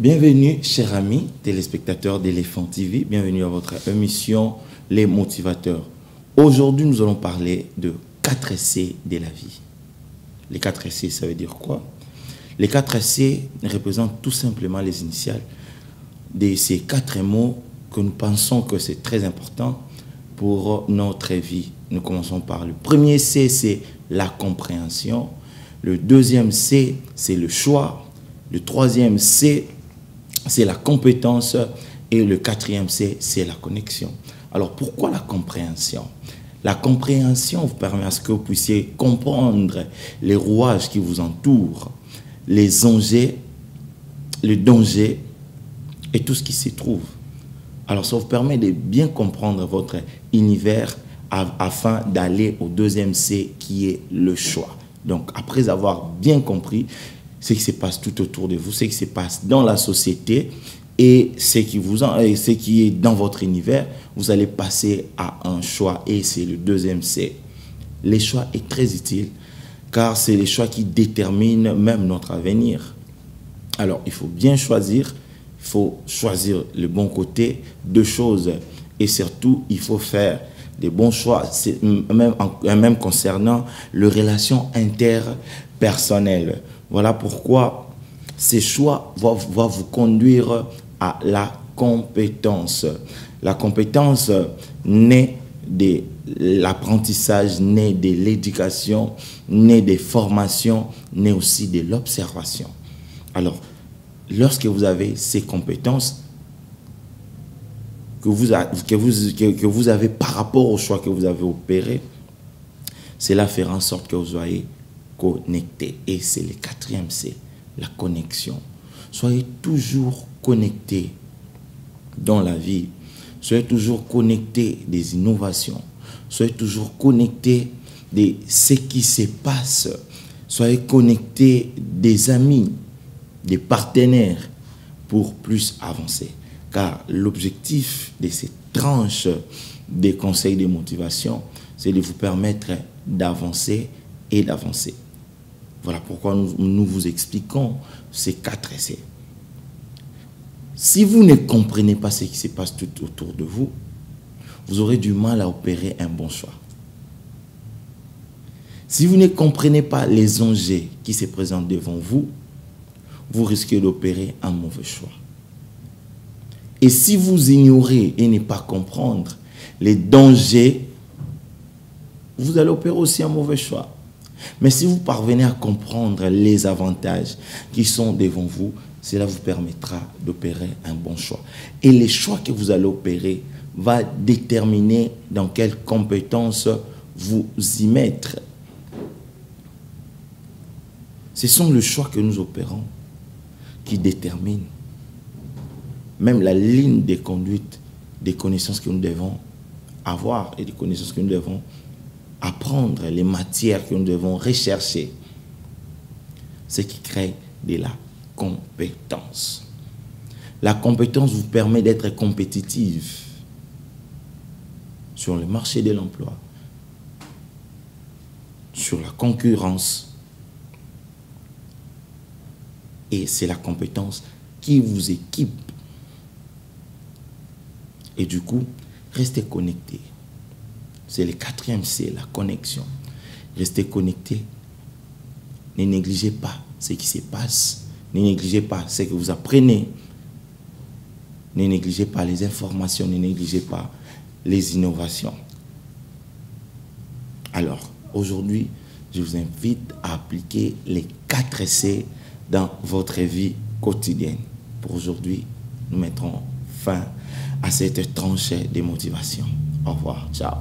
Bienvenue, chers amis téléspectateurs d'Elephant TV. Bienvenue à votre émission Les Motivateurs. Aujourd'hui, nous allons parler de 4 C de la vie. Les 4 C, ça veut dire quoi? Les 4 C représentent tout simplement les initiales de ces 4 mots que nous pensons que c'est très important pour notre vie. Nous commençons par le premier C, c'est la compréhension. Le deuxième C, c'est le choix. Le troisième C, c'est la compétence. Et le quatrième C, c'est la connexion. Alors, pourquoi la compréhension? La compréhension vous permet à ce que vous puissiez comprendre les rouages qui vous entourent, les enjeux, le danger et tout ce qui s'y trouve. Alors, ça vous permet de bien comprendre votre univers afin d'aller au deuxième C qui est le choix. Donc, après avoir bien compris ce qui se passe tout autour de vous, ce qui se passe dans la société et ce qui est dans votre univers, vous allez passer à un choix et c'est le deuxième C. Les choix est très utile car c'est les choix qui déterminent même notre avenir. Alors, il faut bien choisir, il faut choisir le bon côté, 2 choses et surtout, il faut faire des bons choix, même concernant les relations interpersonnelles. Voilà pourquoi ces choix vont vous conduire à la compétence. La compétence naît de l'apprentissage, naît de l'éducation, naît des formations, naît aussi de l'observation. Alors, lorsque vous avez ces compétences que vous avez par rapport au choix que vous avez opéré, cela fera en sorte que vous soyez connecté. Et c'est le 4e C, la connexion. Soyez toujours connecté dans la vie. Soyez toujours connecté des innovations. Soyez toujours connecté de ce qui se passe. Soyez connecté des amis, des partenaires pour plus avancer. Car l'objectif de cette tranche des conseils de motivation, c'est de vous permettre d'avancer et d'avancer. Voilà pourquoi nous vous expliquons ces 4 C. Si vous ne comprenez pas ce qui se passe tout autour de vous, vous aurez du mal à opérer un bon choix. Si vous ne comprenez pas les enjeux qui se présentent devant vous, vous risquez d'opérer un mauvais choix. Et si vous ignorez et ne pas comprendre les dangers, vous allez opérer aussi un mauvais choix. Mais si vous parvenez à comprendre les avantages qui sont devant vous, cela vous permettra d'opérer un bon choix. Et les choix que vous allez opérer va déterminer dans quelles compétences vous y mettre. Ce sont les choix que nous opérons qui déterminent même la ligne de conduite des connaissances que nous devons avoir et des connaissances que nous devons apprendre, les matières que nous devons rechercher. Ce qui crée de la compétence. La compétence vous permet d'être compétitif sur le marché de l'emploi, sur la concurrence. Et c'est la compétence qui vous équipe. Et du coup, restez connectés. C'est le 4e C, la connexion. Restez connectés. Ne négligez pas ce qui se passe. Ne négligez pas ce que vous apprenez. Ne négligez pas les informations. Ne négligez pas les innovations. Alors, aujourd'hui, je vous invite à appliquer les 4 C dans votre vie quotidienne. Pour aujourd'hui, nous mettrons fin à cette tranche de motivation. Au revoir. Ciao.